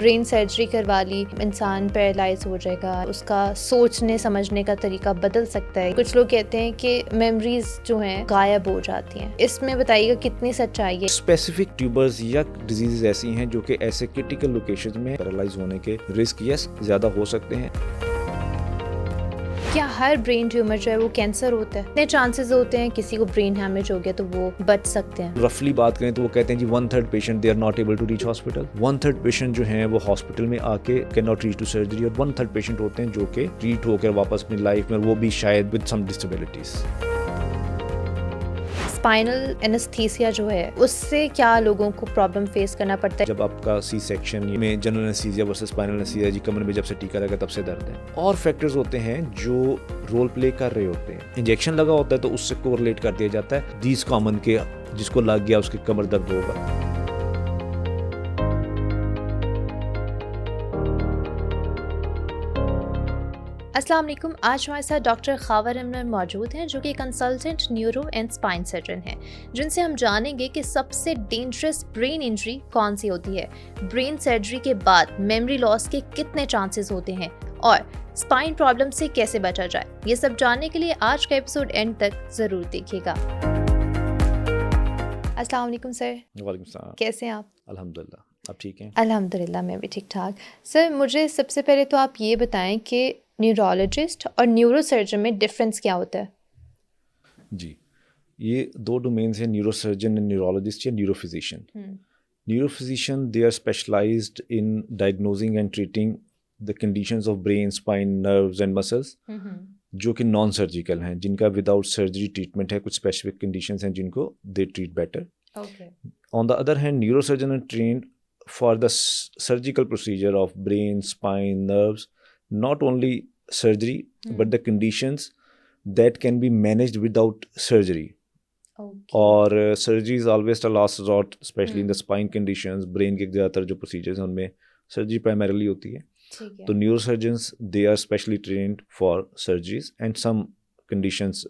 Brain surgery करवा ली, इंसान paralyse हो जाएगा, उसका सोचने समझने का तरीका बदल सकता है। कुछ लोग कहते हैं कि मेमोरीज जो हैं गायब हो जाती हैं। इसमें बताइएगा कितनी सच्चाई है। स्पेसिफिक ट्यूबर्स या डिजीजेज ऐसी हैं जो कि ऐसे क्रिटिकल लोकेशन में पैरालाइज होने के रिस्क ज़्यादा हो सकते हैं। क्या हर ब्रेन ट्यूमर जो है वो कैंसर होता है? इतने चांसेस होते हैं किसी को ब्रेन हैमरेज हो गया तो वो बच सकते हैं? रफली बात करें तो वो कहते हैं जी 1/3 patient they are not able to reach hospital. 1/3 patient जो हैं वो हॉस्पिटल में आके can not reach to surgery, और 1/3 पेशेंट होते हैं जो कि ट्रीट होकर वापस अपनी लाइफ में, वो भी शायद with some disabilities. Spinal anaesthesia जो है उससे क्या लोगों को प्रॉब्लम फेस करना पड़ता है? जब आपका सी सेक्शन में general anaesthesia versus spinal anaesthesia, जी कमर में जब से टीका लगा तब से दर्द है। और फैक्टर्स होते हैं जो रोल प्ले कर रहे होते हैं। इंजेक्शन लगा होता है तो उससे कोरिलेट कर दिया जाता है दीज कॉमन के जिसको लग गया उसके कमर दर्द होगा। अस्सलाम वालेकुम। आज हमारे साथ डॉक्टर खावर अमन मौजूद हैं जो कि consultant neuro and spine surgeon हैं, जिनसे हम जानेंगे कि सबसे डेंजरस ब्रेन इंजरी कौन सी होती है, ब्रेन सर्जरी के बाद मेमोरी लॉस के कितने चांसेस होते हैं और स्पाइन प्रॉब्लम से कैसे बचा जाए। ये सब जानने के लिए आज का एपिसोड एंड तक ज़रूर देखिएगा। अस्सलाम वालेकुम सर। वालेकुम सलाम। कैसे हैं आप? अल्हम्दुलिल्लाह, आप ठीक हैं? अल्हम्दुलिल्लाह मैं भी ठीक ठाक। सर मुझे सबसे पहले तो आप ये बताएं कि न्यूरोलॉजिस्ट और न्यूरोसर्जन में डिफरेंस क्या होता है? जी, ये दो डोमेन्स हैं, न्यूरोसर्जन एंड न्यूरोलॉजिस्ट या neurophysician. Neurophysician they are specialised in diagnosing and treating the conditions of brain, spine, nerves and muscles जो कि नॉन सर्जिकल हैं, जिनका विदाउट सर्जरी ट्रीटमेंट है। कुछ स्पेसिफिक कंडीशंस हैं जिनको they treat better. On the other hand neurosurgeon are trained for the surgical procedure of brain, spine, nerves, not only surgery but the conditions that can be managed without surgery. और surgery is always the last resort, especially in the spine conditions. brain के ज़्यादातर जो procedures हैं उनमें surgery primarily होती है। तो neurosurgeons they are specially trained for surgeries and some conditions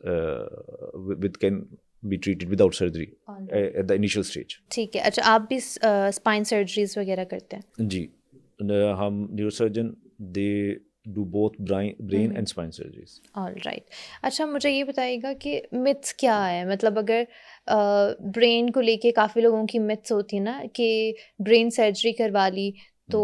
with can be treated without surgery at the initial stage. ठीक है। अच्छा, आप भी spine surgeries वगैरह करते हैं? जी, हम neurosurgeon they do both brain and spine surgeries. All right. अच्छा, मुझे ये बताइएगा कि मिथ्स क्या है? मतलब अगर ब्रेन को लेके काफ़ी लोगों की मिथ्स होती है ना कि ब्रेन सर्जरी करवा ली तो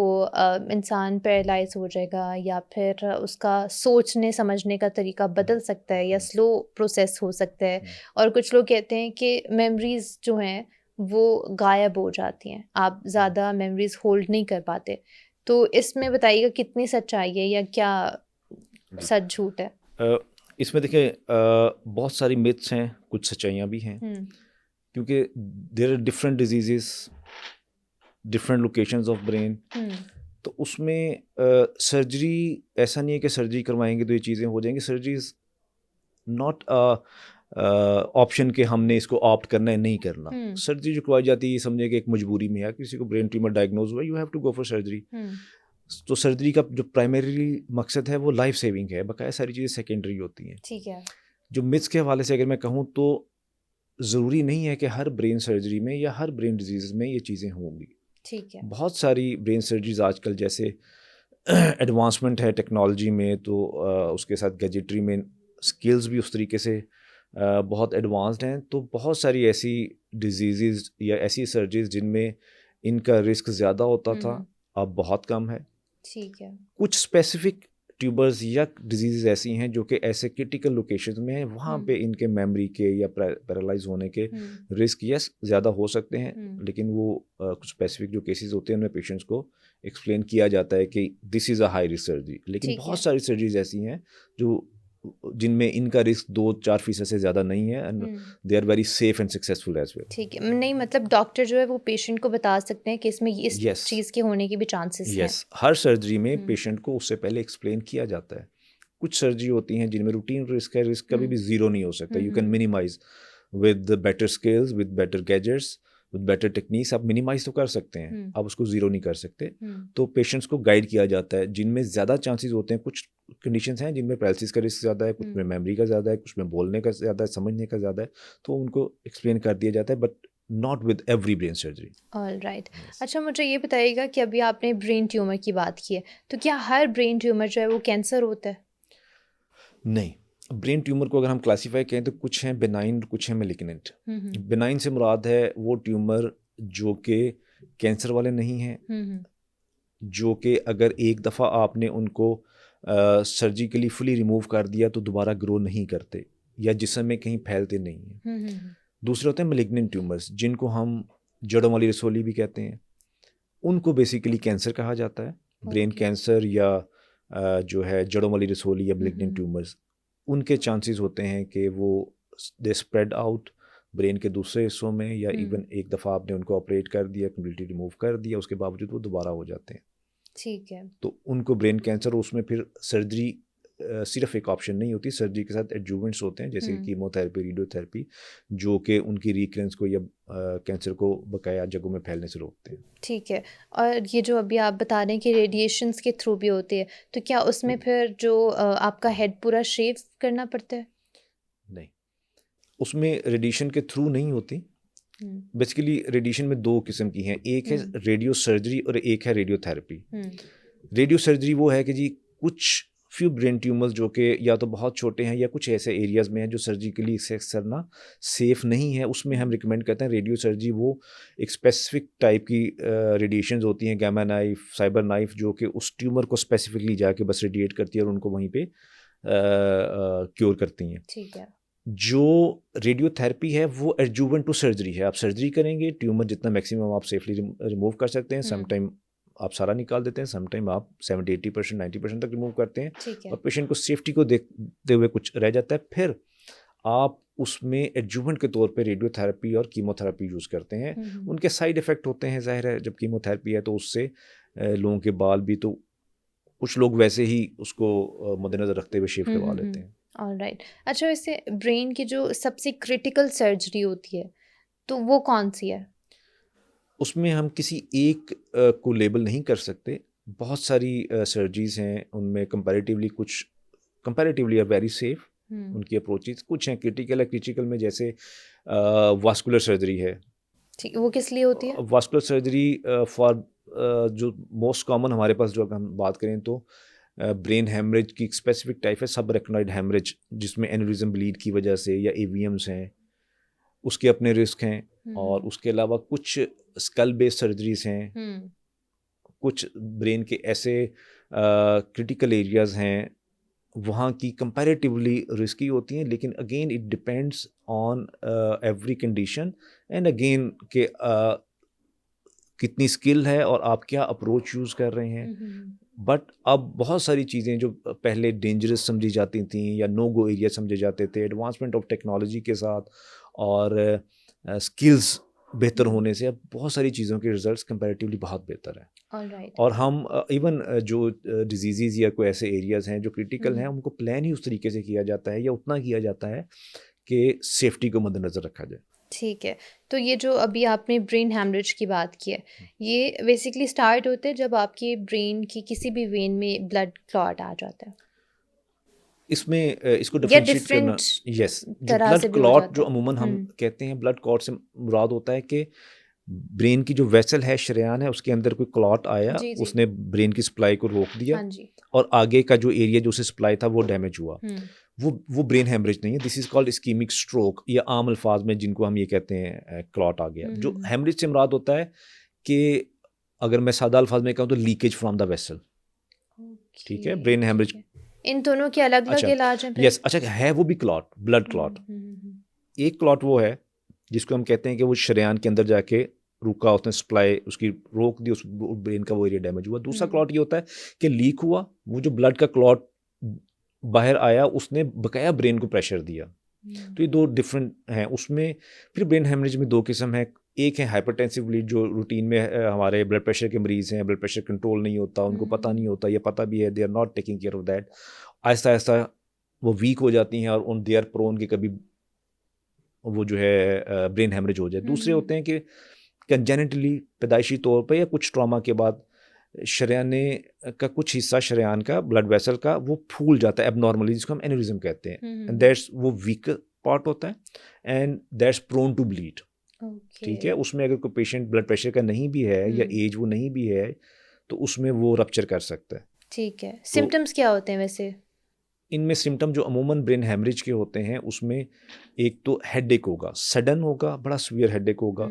इंसान पैरालाइज हो जाएगा या फिर उसका सोचने समझने का तरीका बदल सकता है या स्लो प्रोसेस हो सकता है, और कुछ लोग कहते हैं कि मेमोरीज जो हैं वो गायब हो जाती हैं, आप ज़्यादा मेमोरीज होल्ड नहीं कर पाते। तो इसमें बताइएगा कितनी सच्चाई है या क्या सच झूठ है? इसमें देखिए बहुत सारी मिथ्स हैं, कुछ सच्चाइयाँ भी हैं, क्योंकि there are different diseases, different locations of brain. तो उसमें सर्जरी ऐसा नहीं है कि सर्जरी करवाएंगे तो ये चीज़ें हो जाएंगी। सर्जरी इज़ नॉट ऑप्शन के हमने इसको ऑप्ट करना है, नहीं करना। सर्जरी जो करवाई जाती है ये समझे कि एक मजबूरी में है, किसी को ब्रेन ट्यूमर डायग्नोज हुआ, you have to go for surgery. तो सर्जरी का जो प्राइमरी मकसद है वो लाइफ सेविंग है, बकाया सारी चीज़ें सेकेंडरी होती हैं। ठीक है। जो मिथ्स के हवाले से अगर मैं कहूँ तो ज़रूरी नहीं है कि हर ब्रेन सर्जरी में या हर ब्रेन डिजीज़ में ये चीज़ें होंगी। ठीक है। बहुत सारी ब्रेन सर्जरीज आजकल जैसे एडवांसमेंट है टेक्नोलॉजी में, तो उसके साथ गैजेटरी में स्किल्स भी उस तरीके से बहुत एडवांस्ड हैं। तो बहुत सारी ऐसी डिजीज़ या ऐसी सर्जरीज जिनमें इनका रिस्क ज़्यादा होता था, अब बहुत कम है। ठीक है। कुछ स्पेसिफिक ट्यूबर्स या डिजीज़ ऐसी हैं जो कि ऐसे क्रिटिकल लोकेशंस में हैं, वहाँ पे इनके मेमोरी के या पैरालाइज होने के रिस्क ज़्यादा हो सकते हैं। लेकिन वो कुछ स्पेसिफिक जो केसेस होते हैं उनमें पेशेंट्स को एक्सप्लेन किया जाता है कि this is a high risk surgery. लेकिन बहुत सारी सर्जरीज ऐसी हैं जो जिनमें इनका रिस्क 2-4% से ज़्यादा नहीं है, and they are very safe and successful as well. ठीक है। नहीं मतलब डॉक्टर जो है वो पेशेंट को बता सकते हैं कि इसमें इस चीज़ के होने के भी चांसेस हैं। हर सर्जरी में पेशेंट को उससे पहले एक्सप्लेन किया जाता है। कुछ सर्जरी होती हैं जिनमें रूटीन रिस्क है, रिस्क कभी भी ज़ीरो नहीं हो सकता। You can minimise with better skills, with better gadgets, with better techniques आप मिनिमाइज तो कर सकते हैं, आप उसको ज़ीरो नहीं कर सकते। तो पेशेंट्स को गाइड किया जाता है। जिनमें ज़्यादा चांसेस होते हैं, कुछ कंडीशंस हैं जिनमें पैरालिसिस का रिस्क ज़्यादा है, कुछ में मेमोरी का ज़्यादा है, कुछ में बोलने का ज़्यादा है, समझने का ज़्यादा है, तो उनको एक्सप्लेन कर दिया जाता है। But not with every brain surgery. All right. Yes. अच्छा मुझे ये बताइएगा कि अभी आपने ब्रेन ट्यूमर की बात की है, तो क्या हर ब्रेन ट्यूमर जो है वो कैंसर होता है? नहीं, ब्रेन ट्यूमर को अगर हम क्लासीफाई करें तो कुछ हैं बेनाइन, कुछ हैं मेलिग्नेंट। बेनाइन से मुराद है वो ट्यूमर जो कि कैंसर वाले नहीं हैं, जो कि अगर एक दफ़ा आपने उनको सर्जिकली फुली रिमूव कर दिया तो दोबारा ग्रो नहीं करते या जिस्म में कहीं फैलते नहीं हैं। दूसरे होते हैं मेलिग्नेंट ट्यूमर्स, जिनको हम जड़ों वाली रसोली भी कहते हैं। उनको बेसिकली कैंसर कहा जाता है, ब्रेन कैंसर या जो है जड़ों वाली रसोली या मेलिग्नेंट ट्यूमर्स। उनके चांसेस होते हैं कि वो दे स्प्रेड आउट ब्रेन के दूसरे हिस्सों में, या इवन एक दफ़ा आपने उनको ऑपरेट कर दिया, कम्प्लीटली रिमूव कर दिया, उसके बावजूद वो दोबारा हो जाते हैं। ठीक है। तो उनको ब्रेन कैंसर, उसमें फिर सर्जरी सिर्फ एक ऑप्शन नहीं होती, सर्जरी के साथ एडजुवेंट्स होते हैं जैसे कीमोथेरेपी, रेडियोथेरेपी, जो कि उनकी रिकरेंस को या कैंसर को बकाया जगहों में फैलने से रोकते हैं। ठीक है। और ये जो अभी आप बता रहे हैं कि रेडिएशंस के थ्रू भी होती है, तो क्या उसमें फिर जो आपका हेड पूरा शेव करना पड़ता है? नहीं, उसमें रेडिएशन के थ्रू नहीं होती। बेसिकली रेडिएशन में दो किस्म की हैं, एक है रेडियो सर्जरी और एक है रेडियोथेरेपी। रेडियो सर्जरी वो है कि जी कुछ फ्यू ब्रेन ट्यूमर्स जो कि या तो बहुत छोटे हैं या कुछ ऐसे एरियाज़ में हैं जो सर्जिकली एक्सेस करना सेफ़ नहीं है, उसमें हम रिकमेंड करते हैं रेडियो सर्जरी। वो एक स्पेसिफिक टाइप की रेडिएशंस होती हैं, गामा नाइफ, साइबर नाइफ, जो कि उस ट्यूमर को स्पेसिफिकली जाके बस रेडिएट करती है और उनको वहीं पे क्योर करती हैं। ठीक है। जो रेडियोथेरेपी है वो एडजुवेंट टू सर्जरी है। आप सर्जरी करेंगे, ट्यूमर जितना मैक्सिमम आप सेफली रिमूव कर सकते हैं। समटाइम आप सारा निकाल देते हैं, समटाइम आप 70-80%, 90% तक रिमूव करते हैं, और पेशेंट को सेफ्टी को देखते हुए कुछ रह जाता है। फिर आप उसमें एडजुवेंट के तौर पे रेडियोथेरेपी और कीमोथेरेपी यूज़ करते हैं। उनके साइड इफ़ेक्ट होते हैं, ज़ाहिर है। जब कीमोथेरेपी है तो उससे लोगों के बाल भी, तो कुछ लोग वैसे ही उसको मद्देनज़र रखते हुए शेव करवा लेते हैं। ऑलराइट। अच्छा, वैसे ब्रेन की जो सबसे क्रिटिकल सर्जरी होती है तो वो कौन सी है? उसमें हम किसी एक को लेबल नहीं कर सकते। बहुत सारी सर्जरीज़ हैं, उनमें कंपैरेटिवली आर वेरी सेफ उनकी अप्रोचेस। कुछ हैं क्रिटिकल है, क्रिटिकल में जैसे वास्कुलर सर्जरी है। ठीक, वो किस लिए होती है? वास्कुलर सर्जरी फॉर जो मोस्ट कॉमन हमारे पास, जो अगर हम बात करें तो ब्रेन हेमरेज की एक स्पेसिफिक टाइप है, सब रेक्नॉइड हेमरेज, जिसमें एन्यूरिज्म ब्लीड की वजह से या एवीएम्स हैं, उसके अपने रिस्क हैं। और उसके अलावा कुछ स्कल बेस्ड सर्जरीज हैं, कुछ ब्रेन के ऐसे क्रिटिकल एरियाज हैं वहाँ की कंपैरेटिवली रिस्की होती हैं। लेकिन again it depends on every condition, and again के कितनी स्किल है और आप क्या अप्रोच यूज़ कर रहे हैं। बट अब बहुत सारी चीज़ें जो पहले डेंजरस समझी जाती थी या नो गो एरिया समझे जाते थे, एडवांसमेंट ऑफ टेक्नोलॉजी के साथ और स्किल्स बेहतर होने से अब बहुत सारी चीज़ों के रिजल्ट्स कंपैरेटिवली बहुत बेहतर है। Alright. और हम इवन जो डिजीज़ या कोई ऐसे एरियाज़ हैं जो क्रिटिकल हैं, उनको प्लान ही उस तरीके से किया जाता है या उतना किया जाता है कि सेफ्टी को मद्देनज़र रखा जाए। ठीक है। तो ये जो अभी आपने ब्रेन हेमरेज की बात की है, ये बेसिकली स्टार्ट होते हैं जब आपके ब्रेन की किसी भी वेन में ब्लड क्लॉट आ जाता है। इसमें इसको डिफरेंशिएट करना, यस, जो ब्लड क्लॉट जो अमूमन हम कहते हैं, ब्लड क्लॉट से मुराद होता है कि ब्रेन की जो वेसल है, शरेयान है, उसके अंदर कोई क्लॉट आया, उसने ब्रेन की सप्लाई को रोक दिया, और आगे का जो एरिया जो उसे सप्लाई था वो डैमेज हुआ। वो ब्रेन हेमरेज नहीं है, this is called ischaemic stroke, या आम अल्फाज में जिनको हम ये कहते हैं क्लॉट आ गया। जो हेमरेज से मुराद होता है कि अगर मैं सादा अल्फाज में कहूँ तो लीकेज फ्रॉम द वेसल। ठीक है, ब्रेन हेमरेज। इन दोनों के अलग अलग इलाज हैं? यस, अच्छा है वो भी क्लॉट, ब्लड क्लॉट। एक क्लॉट वो है जिसको हम कहते हैं कि वो शरेयान के अंदर जाके रुका, उसने सप्लाई उसकी रोक दी, उस ब्रेन का वो एरिया डैमेज हुआ। दूसरा क्लॉट ये होता है कि लीक हुआ, वो जो ब्लड का क्लॉट बाहर आया, उसने बकाया ब्रेन को प्रेशर दिया। तो ये दो डिफरेंट हैं। उसमें फिर ब्रेन हेमरेज में दो किस्म है। एक है हाइपरटेंसिव ब्लीड, जो रूटीन में हमारे ब्लड प्रेशर के मरीज़ हैं, ब्लड प्रेशर कंट्रोल नहीं होता, उनको पता नहीं होता, या पता भी है, they are not taking care of that. आहिस्ता आहिस्ता वो वीक हो जाती हैं और उन दे आर प्रोन के कभी वो जो है ब्रेन हेमरेज हो जाए। दूसरे होते हैं कि कंजेनिटली, पैदाइशी तौर पर या कुछ ट्रॉमा के बाद शरेयाने का कुछ हिस्सा, शरेयान का, ब्लड वेसल का, वो फूल जाता है एबनॉर्मली, जिसको हम एन्यूरिज्म कहते हैं। एंड दैट्स वो वीक पार्ट होता है, and that's prone to bleed. ठीक है। ओके। उसमें अगर कोई पेशेंट ब्लड प्रेशर का नहीं भी है या एज वो नहीं भी है तो उसमें वो रप्चर कर सकता है। ठीक है। तो सिम्टम्स क्या होते हैं वैसे? इनमें सिम्टम जो अमूमन ब्रेन हेमरेज के होते हैं उसमें एक तो हेडेक होगा, सडन होगा, बड़ा सीवियर हेडेक होगा।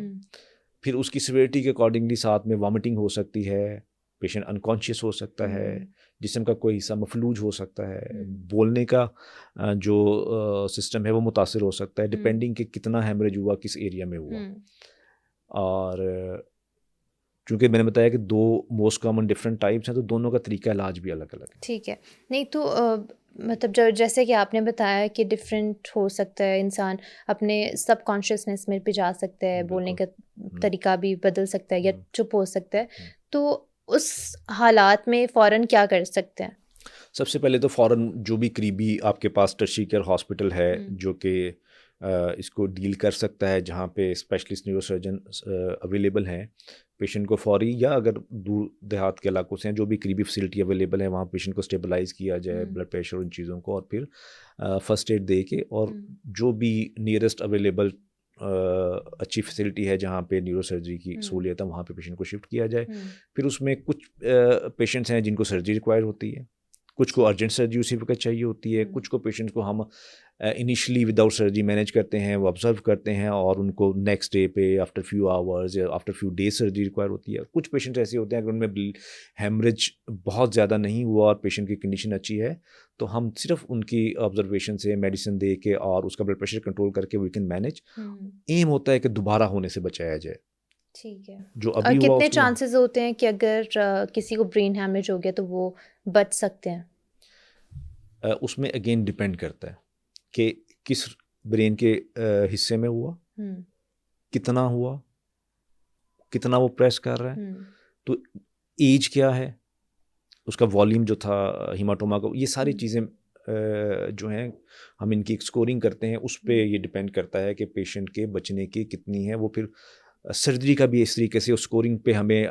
फिर उसकी सिवियरिटी के अकॉर्डिंगली साथ में वॉमिटिंग हो सकती है, पेशेंट अनकॉन्शियस हो सकता है, जिस्म का कोई हिस्सा मफलूज हो सकता है, बोलने का जो सिस्टम है वो मुतासिर हो सकता है, डिपेंडिंग कि कितना हेमरेज हुआ, किस एरिया में हुआ। और चूँकि मैंने बताया कि 2 मोस्ट कॉमन डिफरेंट टाइप्स हैं तो दोनों का तरीका इलाज भी अलग-अलग है। ठीक है। नहीं तो मतलब जो जैसे कि आपने बताया कि डिफरेंट हो सकता है, इंसान अपने सबकॉन्शियसनेस में भी जा सकता है, बोलने बिल्कुल। का तरीका भी बदल सकता है या हुँ, चुप हो सकता है। हुँ। तो उस हालात में फ़ौरन क्या कर सकते हैं? सबसे पहले तो फ़ौरन जो भी करीबी आपके पास टर्शियरी केयर हॉस्पिटल है जो कि इसको डील कर सकता है, जहाँ पे स्पेशलिस्ट न्यूरोसर्जन अवेलेबल हैं, पेशेंट को फौरी या अगर दूर देहात के इलाकों से हैं जो भी करीबी फैसिलिटी अवेलेबल है वहाँ पेशेंट को स्टेबलाइज़ किया जाए, ब्लड प्रेशर उन चीज़ों को, और फिर फर्स्ट एड दे के और जो भी नियरेस्ट अवेलेबल अच्छी फैसिलिटी है जहाँ पे न्यूरोसर्जरी की सहूलियत है वहाँ पे पेशेंट को शिफ्ट किया जाए। फिर उसमें कुछ पेशेंट्स हैं जिनको सर्जरी रिक्वायर होती है, कुछ को अर्जेंट सर्जरी उसी वक्त चाहिए होती है, कुछ को पेशेंट्स को हम इनिशियली विदाउट सर्जरी मैनेज करते हैं, वो ऑब्जर्व करते हैं और उनको नेक्स्ट डे पे आफ्टर फ्यू आवर्स या after few days surgery require होती है। कुछ पेशेंट्स ऐसे होते हैं अगर उनमें हेमरेज बहुत ज़्यादा नहीं हुआ और पेशेंट की कंडीशन अच्छी है तो हम सिर्फ उनकी ऑब्जर्वेशन से मेडिसिन दे के और उसका ब्लड प्रेशर कंट्रोल करके वी कैन मैनेज। एम होता है कि दोबारा होने से बचाया जाए। ठीक है। जो और अभी हुआ कितने उसमें चांसेस होते हैं कि अगर किसी को ब्रेन हैमरेज हो गया तो वो बच सकते हैं? उसमें अगेन डिपेंड करता है कि किस ब्रेन के हिस्से में हुआ, कितना हुआ, कितना वो प्रेस कर रहा है, तो एज क्या है, उसका वॉल्यूम जो था हीमाटोमा का, ये सारी चीज़ें जो हैं हम इनकी स्कोरिंग करते हैं, उस पे ये डिपेंड करता है कि पेशेंट के बचने की कितनी है। वो फिर सर्जरी का भी इस तरीके से उस स्कोरिंग पे हमें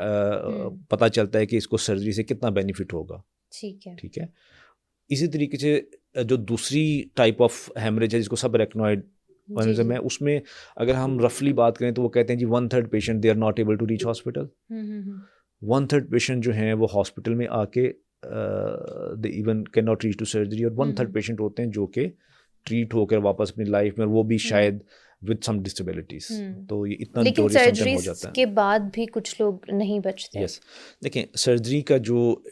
पता चलता है कि इसको सर्जरी से कितना बेनिफिट होगा। ठीक है। ठीक है। इसी तरीके से जो दूसरी टाइप ऑफ हेमरेज है जिसको सब रेक्नॉइड जी, एनेरिज्म जी। है, उसमें अगर हम रफली बात करें तो वो कहते हैं जी 1/3 patient they are not able to reach hospital, 1/3 patient जो हैं वो हॉस्पिटल में आके they even can not reach to surgery, और 1/3 पेशेंट होते हैं जो कि ट्रीट होकर वापस अपनी लाइफ में, वो भी शायद विद सम डिसेबिलिटीज। तो ये इतना लेकिन नोटोरियस समटाइम हो सर्जरीज जाता है। के बाद भी कुछ लोग नहीं बचते। यस, देखें सर्जरी का जो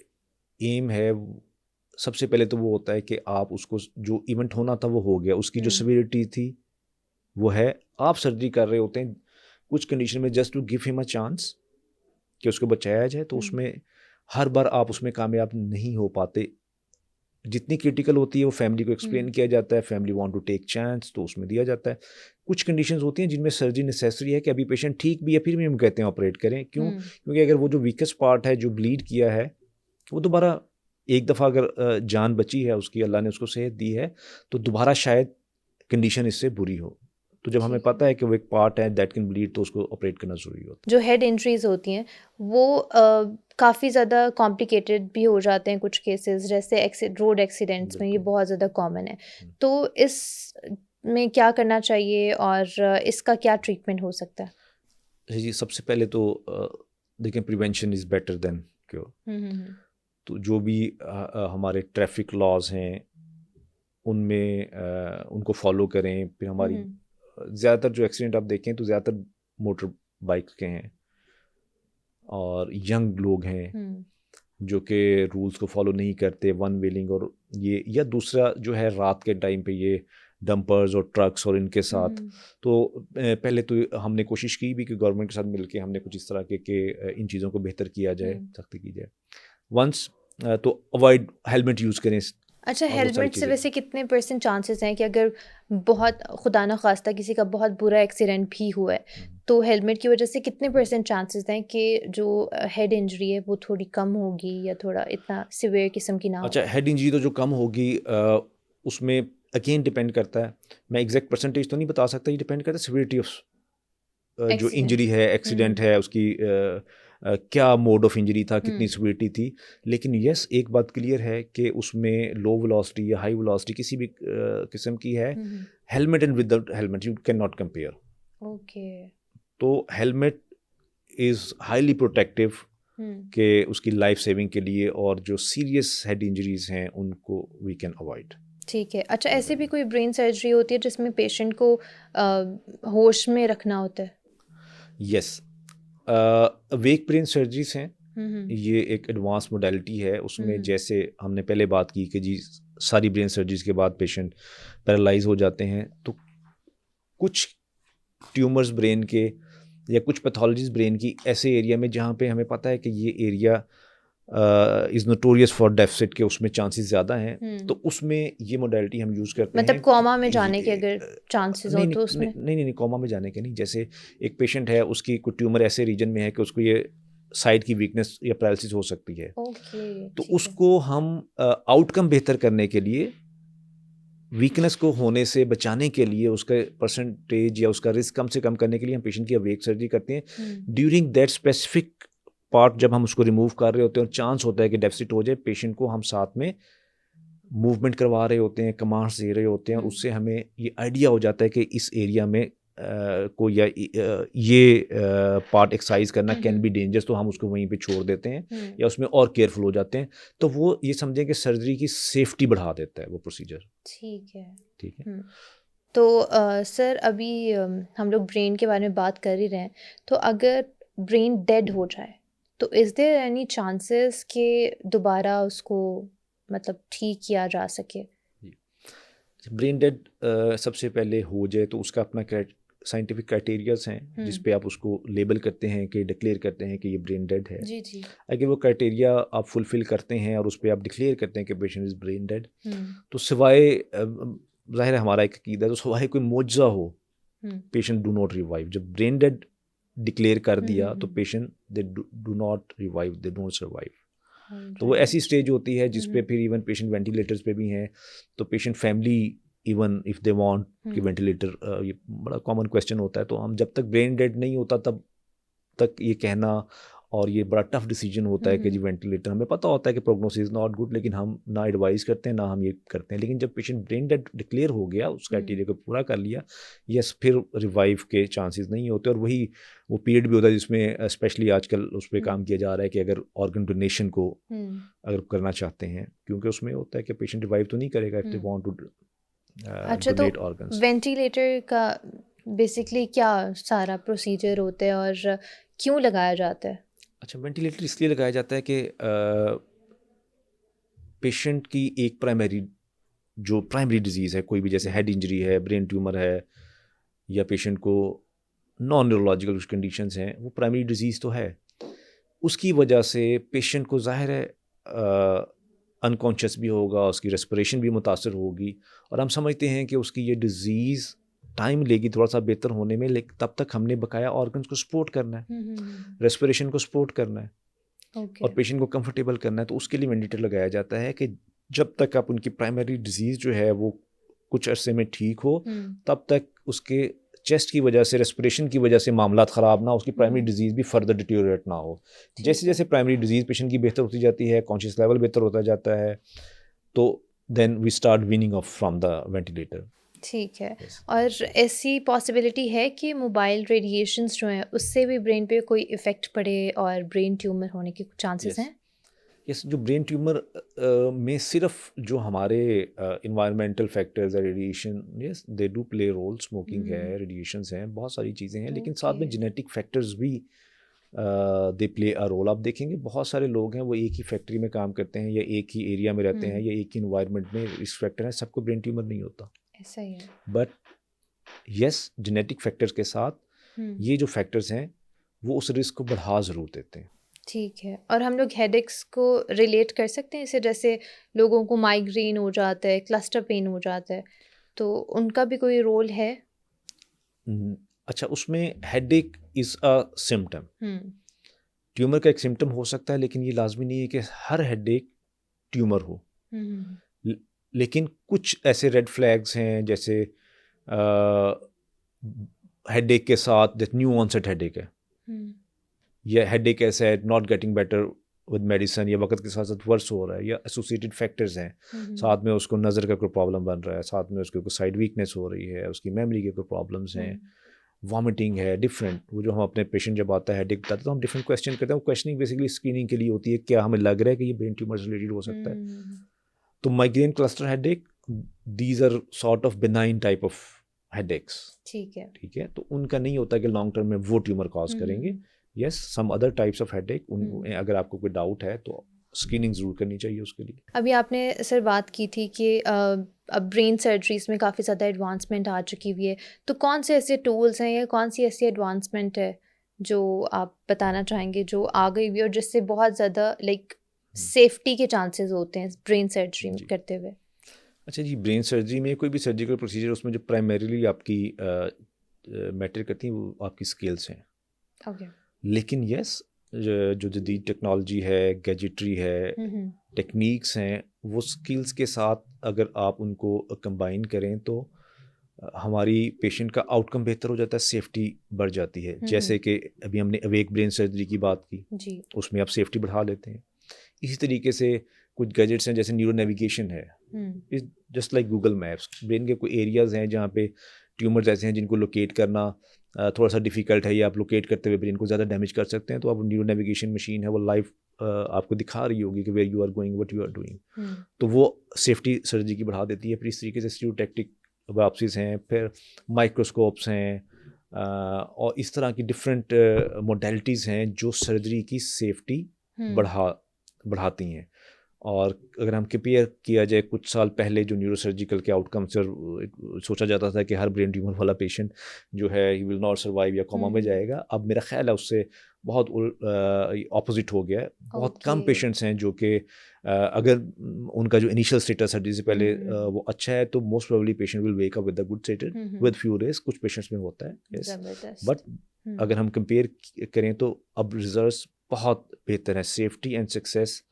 एम है सबसे पहले तो वो होता है कि आप उसको, जो इवेंट होना था वो हो गया, उसकी जो सिवियरिटी थी वो है, आप सर्जरी कर रहे होते हैं कुछ कंडीशन में just to give him a chance कि उसको बचाया जाए, तो उसमें हर बार आप उसमें कामयाब नहीं हो पाते। जितनी क्रिटिकल होती है वो फैमिली को एक्सप्लेन किया जाता है, family want to take chance तो उसमें दिया जाता है। कुछ कंडीशंस होती हैं जिनमें सर्जरी नेसेसरी है कि अभी पेशेंट ठीक भी है फिर भी हम कहते हैं ऑपरेट करें। क्यों? क्योंकि अगर वो जो वीकेस्ट पार्ट है जो ब्लीड किया है वो दोबारा एक दफ़ा अगर जान बची है उसकी, अल्लाह ने उसको सेहत दी है, तो दोबारा शायद कंडीशन इससे बुरी हो। तो जब हमें ठीक है। पता है कि वो एक पार्ट है दैट कैन ब्लीड तो उसको ऑपरेट करना ज़रूरी होता है। जो हेड इंजरीज होती हैं वो काफ़ी ज़्यादा कॉम्प्लिकेटेड भी हो जाते हैं कुछ केसेस, जैसे रोड एक्सीडेंट्स में ये बिल्कुल। बहुत ज़्यादा कॉमन है। तो इस में क्या करना चाहिए और इसका क्या ट्रीटमेंट हो सकता है? जी, सबसे पहले तो देखें prevention is better than cure. तो जो भी हमारे ट्रैफिक लॉज हैं उनमें उनको फॉलो करें। फिर हमारी ज़्यादातर जो एक्सीडेंट आप देखें तो ज़्यादातर मोटर बाइक के हैं और यंग लोग हैं जो कि रूल्स को फॉलो नहीं करते, वन व्हीलिंग और ये, या दूसरा जो है रात के टाइम पे ये डंपर्स और ट्रक्स और इनके साथ। तो पहले तो हमने कोशिश की भी कि गवर्नमेंट के साथ मिलके हमने कुछ इस तरह के इन चीज़ों को बेहतर किया जाए, सख्ती की जाए। वंस तो अवॉइड हेलमेट यूज़ करें अच्छा, और वो सारी हेलमेट से चीज़ें। वैसे कितने परसेंट चांसेस हैं कि अगर बहुत खुदा ना खास्ता किसी का बहुत बुरा एक्सीडेंट भी हुआ है तो हेलमेट की वजह से कितने परसेंट चांसेस हैं कि जो हेड इंजरी है वो थोड़ी कम होगी या थोड़ा इतना सिवियर किस्म की ना हो? अच्छा, हेड इंजरी तो जो कम होगी उसमें अगेन डिपेंड करता है। मैं एग्जैक्ट परसेंटेज तो नहीं बता सकता, ये डिपेंड करता है सिवियरिटी ऑफ जो एक्सीडेंट। इंजरी है, एक्सीडेंट है, उसकी क्या मोड ऑफ इंजरी था, कितनी सिवियरिटी थी। लेकिन यस, एक बात क्लियर है कि उसमें लो वेलोसिटी या हाई वेलोसिटी किसी भी किस्म की है, helmet and without helmet you can not compare. Okay. तो हेलमेट इज़ हाईली प्रोटेक्टिव कि उसकी लाइफ सेविंग के लिए, और जो सीरियस हेड इंजरीज हैं उनको वी कैन अवॉइड। ठीक है। अच्छा, ऐसे भी कोई ब्रेन सर्जरी होती है जिसमें पेशेंट को होश में रखना होता है? यस, वेक ब्रेन सर्जरीज हैं, ये एक एडवांस मोडालिटी है। उसमें जैसे हमने पहले बात की कि जी सारी ब्रेन सर्जरीज के बाद पेशेंट पैरालाइज हो जाते हैं, तो कुछ ट्यूमर्स ब्रेन के या कुछ पैथोलॉजीज ब्रेन की ऐसे एरिया में जहाँ पे हमें पता है कि ये area is notorious for deficit के, उसमें चांसेस ज़्यादा हैं, तो उसमें ये मोडालिटी हम यूज़ करते मतलब हैं। कोमा में जाने के अगर चांसेस हो नहीं तो उसमें? नहीं, कोमा में जाने के नहीं। जैसे एक पेशेंट है, उसकी कोई ट्यूमर ऐसे रीजन में है कि उसको ये साइड की वीकनेस या पैरालिसिस हो सकती है, ओके, तो ठीक है। उसको हम आउटकम बेहतर करने के लिए, वीकनेस को होने से बचाने के लिए, उसका परसेंटेज या उसका रिस्क कम से कम करने के लिए हम पेशेंट की अवेक सर्जरी करते हैं। ड्यूरिंग दैट स्पेसिफिक पार्ट जब हम उसको रिमूव कर रहे होते हैं और चांस होता है कि डेफिसिट हो जाए, पेशेंट को हम साथ में मूवमेंट करवा रहे होते हैं, कमांड्स दे रहे होते हैं, और उससे हमें ये आइडिया हो जाता है कि इस एरिया में को या ये पार्ट एक्सरसाइज करना कैन बी डेंजरस, तो हम उसको वहीं पे छोड़ देते हैं या उसमें और केयरफुल हो जाते हैं। तो वो ये समझें कि सर्जरी की सेफ्टी बढ़ा देता है वो प्रोसीजर। ठीक है। ठीक है। तो सर अभी हम लोग ब्रेन के बारे में बात कर ही रहे हैं, तो अगर ब्रेन डेड हो जाए तो इज़ देयर एनी चांसेस कि दोबारा उसको मतलब ठीक किया जा सके? ब्रेन डेड सबसे पहले हो जाए तो उसका अपना साइंटिफिक क्राइटेरियाज हैं जिस पे आप उसको लेबल करते हैं कि डिक्लेयर करते हैं कि ये ब्रेन डेड है। जी जी। अगर वो क्राइटेरिया आप फुलफिल करते हैं और उस पर आप डिक्लेयर करते हैं कि पेशेंट इज़ ब्रेन डेड, तो सिवाय ज़ाहिर है हमारा एक अकीदा है, तो सिवाय कोई मुआवजा हो पेशेंट डू नॉट रिवाइव। जब ब्रेन डेड डिक्लेयर कर दिया तो patient they do not revive, they don't survive. तो वो ऐसी स्टेज होती है जिस पे फिर इवन पेशेंट वेंटिलेटर्स पे भी हैं, तो patient family even if they want कि वेंटिलेटर, ये बड़ा कॉमन क्वेश्चन होता है। तो हम जब तक ब्रेन डेड नहीं होता तब तक ये कहना, और ये बड़ा टफ डिसीजन होता है कि जी वेंटिलेटर, हमें पता होता है कि प्रोग्नोसिस नॉट गुड, लेकिन हम ना एडवाइस करते हैं ना हम ये करते हैं। लेकिन जब पेशेंट ब्रेन डेड डिक्लेयर हो गया, उस क्राइटेरिया को पूरा कर लिया, यस, फिर रिवाइव के चांसेस नहीं होते। और वही वो पीरियड भी होता है जिसमें स्पेशली आजकल उस पर काम किया जा रहा है कि अगर ऑर्गन डोनेशन को अगर करना चाहते हैं, क्योंकि उसमें होता है कि पेशेंट रिवाइव तो नहीं करेगा इफ दे वांट टू अच्छा, तो डोनेट ऑर्गन्स। वेंटिलेटर का बेसिकली क्या सारा प्रोसीजर होता है और क्यों लगाया जाता है? अच्छा, वेंटिलेटर इसलिए लगाया जाता है कि पेशेंट की एक प्राइमरी डिजीज़ है कोई भी, जैसे हेड इंजरी है, ब्रेन ट्यूमर है, या पेशेंट को नॉन न्यूरोलॉजिकल कुछ कंडीशंस हैं, वो प्राइमरी डिजीज़ तो है। उसकी वजह से पेशेंट को ज़ाहिर है अनकॉन्शियस भी होगा, उसकी रेस्पिरेशन भी मुतासर होगी, और हम समझते हैं कि उसकी ये डिज़ीज़ टाइम लेगी थोड़ा सा बेहतर होने में, लेकिन तब तक हमने बकाया ऑर्गन्स को सपोर्ट करना है, रेस्पिरेशन को सपोर्ट करना है, और पेशेंट को कंफर्टेबल करना है। तो उसके लिए वेंटिलेटर लगाया जाता है कि जब तक आप उनकी प्राइमरी डिजीज़ जो है वो कुछ अरसे में ठीक हो, तब तक उसके चेस्ट की वजह से, रेस्पिरेशन की वजह से मामला ख़राब ना हो, उसकी प्राइमरी डिजीज़ भी फर्दर डिटीरियोरेट ना हो। जैसे जैसे प्राइमरी डिजीज़ पेशेंट की बेहतर होती जाती है, कॉन्शियस लेवल बेहतर होता जाता है, तो then we start weaning off from the ventilator. ठीक है। और ऐसी पॉसिबिलिटी है कि मोबाइल रेडिएशंस जो हैं उससे भी ब्रेन पे कोई इफ़ेक्ट पड़े और ब्रेन ट्यूमर होने के चांसेस हैं? यस, जो ब्रेन ट्यूमर में सिर्फ जो हमारे इन्वायरमेंटल फैक्टर्स है, radiation, yes they do play role, smoking है, रेडिएशंस हैं, बहुत सारी चीज़ें हैं, लेकिन साथ में जेनेटिक फैक्टर्स भी दे प्ले अ रोल। आप देखेंगे बहुत सारे लोग हैं वो एक ही फैक्ट्री में काम करते हैं या एक ही एरिया में रहते हैं या एक ही इन्वायरमेंट में रिस्क फैक्टर है, सबको ब्रेन ट्यूमर नहीं होता। ऐसा ही है। बट यस, जेनेटिक फैक्टर्स के साथ ये जो फैक्टर्स हैं वो उस रिस्क को बढ़ा ज़रूर देते हैं। ठीक है। और हम लोग हेडेक्स को रिलेट कर सकते हैं इसे, जैसे लोगों को माइग्रेन हो जाता है, क्लस्टर पेन हो जाता है, तो उनका भी कोई रोल है? अच्छा, उसमें headache is a symptom, tumour का एक सिम्टम हो सकता है, लेकिन ये लाजमी नहीं है कि हर हेडेक ट्यूमर हो। लेकिन कुछ ऐसे रेड फ्लैग्स हैं, जैसे हेडेक के साथ जैसे न्यू ऑनसेट हेडेक है, या हेडेक ऐसा है not getting better with medicine, या वक्त के साथ साथ वर्स हो रहा है, या एसोसिएटेड फैक्टर्स हैं, साथ में उसको नज़र का कोई प्रॉब्लम बन रहा है, साथ में उसके कोई साइड वीकनेस हो रही है, उसकी मेमोरी के कोई प्रॉब्लम्स हैं, वॉमिटिंग है, डिफरेंट, वो जो हम अपने पेशेंट जब आता है हेडेक बताते हैं तो हम डिफरेंट क्वेश्चन करते हैं। वो क्वेश्चनिंग बेसिकली स्क्रीनिंग के लिए होती है, क्या हमें लग रहा है कि ये ब्रेन ट्यूमर से रिलेटेड हो सकता है। तो migraine cluster headache, these are sort of benign type of headaches. ठीक है। ठीक है, तो उनका नहीं होता कि लॉन्ग टर्म में वो ट्यूमर कॉज करेंगे। Yes, some other types of headache, उन अगर आपको कोई डाउट है तो स्क्रीनिंग ज़रूर करनी चाहिए उसके लिए। अभी आपने सर बात की थी कि अब ब्रेन सर्जरीज में काफ़ी ज़्यादा एडवांसमेंट आ चुकी हुई है, तो कौन से ऐसे टूल्स हैं या कौन सी ऐसी एडवांसमेंट है जो आप बताना चाहेंगे जो आ गई हुई है और जिससे बहुत ज़्यादा लाइक सेफ्टी के चांसेस होते हैं ब्रेन सर्जरी जी। करते हुए? अच्छा जी, ब्रेन सर्जरी में कोई भी सर्जिकल प्रोसीजर, उसमें जो प्राइमरीली आपकी मैटर करती हैं वो आपकी स्किल्स हैं। ओके। लेकिन यस, जो जदीद टेक्नोलॉजी है, गैजेटरी है, टेक्निक्स हैं, वो स्किल्स के साथ अगर आप उनको कंबाइन करें तो हमारी पेशेंट का आउटकम बेहतर हो जाता है, सेफ्टी बढ़ जाती है। जैसे कि अभी हमने अवेक ब्रेन सर्जरी की बात की, जी। उसमें आप सेफ्टी बढ़ा लेते हैं। इसी तरीके से कुछ गैजेट्स हैं, जैसे न्यूरो नेविगेशन है, is just like Google maps. Brain के कोई एरियाज़ हैं जहाँ पे ट्यूमर्स ऐसे हैं जिनको लोकेट करना थोड़ा सा डिफ़िकल्ट है, या आप लोकेट करते हुए ब्रेन को ज़्यादा डैमेज कर सकते हैं, तो आप न्यूरो नेविगेशन मशीन है वो लाइव आपको दिखा रही होगी कि where you are going, what you are doing. तो वो सेफ्टी सर्जरी की बढ़ा देती है। फिर इस तरीके से स्टीरियोटैक्टिक बायोप्सीज हैं, फिर माइक्रोस्कोप्स हैं, और इस तरह की डिफरेंट मोडेलिटीज़ हैं जो सर्जरी की सेफ्टी बढ़ाती हैं। और अगर हम कंपेयर किया जाए कुछ साल पहले जो न्यूरोसर्जिकल के आउटकम से सोचा जाता था कि हर ब्रेन ट्यूमर वाला पेशेंट जो है ही विल नॉट सर्वाइव या कोमा में जाएगा, अब मेरा ख्याल है उससे बहुत ऑपोजिट हो गया है। बहुत कम पेशेंट्स हैं जो कि अगर उनका जो इनिशियल स्टेटस सर्जरी से पहले वो अच्छा है तो most probably patient will wake up with a good status with few days. कुछ पेशेंट्स में होता है, यस, बट अगर हम कंपेयर करें तो अब रिजल्ट्स बहुत बेहतर है, सेफ्टी एंड सक्सेस